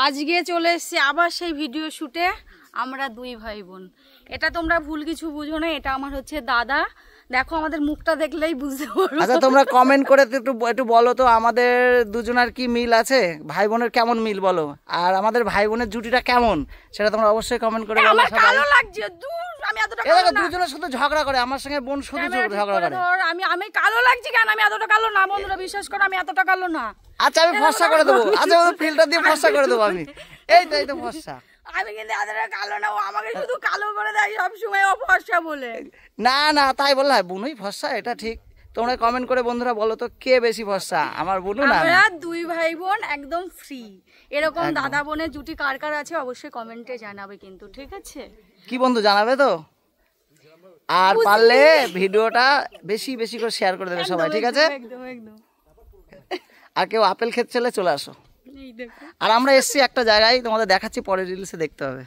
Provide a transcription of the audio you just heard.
আজকে চলে এসেছি আবার সেই ভিডিও শুটে। আমরা দুই ভাই বোন, এটা তোমরা ভুল কিছু বুঝো না, এটা আমার হচ্ছে দাদা। দেখো আমাদের মুখটা দেখলেই বুঝতে পারো। আচ্ছা তোমরা কমেন্ট করে একটু বলো তো আমাদের দুজনের কি মিল আছে, ভাই বোনের কেমন মিল বলো, আর আমাদের ভাই বোনের জুটিটা কেমন সেটা তোমরা অবশ্যই কমেন্ট করে বলো। আমার কালো লাগছে, দূর, আমি এতটা কালো না। দুজনে শুধু ঝগড়া করে, আমার সঙ্গে বোন শুধু ঝগড়া করে। আমি কালো লাগছে কেন? আমি এতটা কালো না বন্ধুরা, বিশ্বাস করো আমি এতটা কালো না। আচ্ছা আমি ফর্সা করে দেবো, আচ্ছা ফিল্টার দিয়ে ফর্সা করে দেবো আমি। এই তো ফর্সা। আমি কিন্তু এতটা কালো না, ও আমাকে শুধু কালো করে দেয় সবসময়, ও ফর্সা বলে। না তাই বললা বোনই ফর্সা, এটা ঠিক। তোমরা কমেন্ট করে বন্ধুরা বলো তো কে বেশি ফর্সা, আমার বোনু না? আমরা দুই ভাই বোন একদম ফ্রি। এরকম দাদা বোনের জুটি কার কার আছে অবশ্যই কমেন্টে জানাবে কিন্তু, ঠিক আছে? কি বন্ধু জানাবে তো? আর পারলে ভিডিওটা বেশি বেশি করে শেয়ার করে দেবে সবাই, ঠিক আছে? একদম একদম। আর কেউ আপেল খেতে চলে আসো। আর আমরা এসছি একটা জায়গায়, তোমাদের দেখাচ্ছি, পরের রিলসে দেখতে হবে।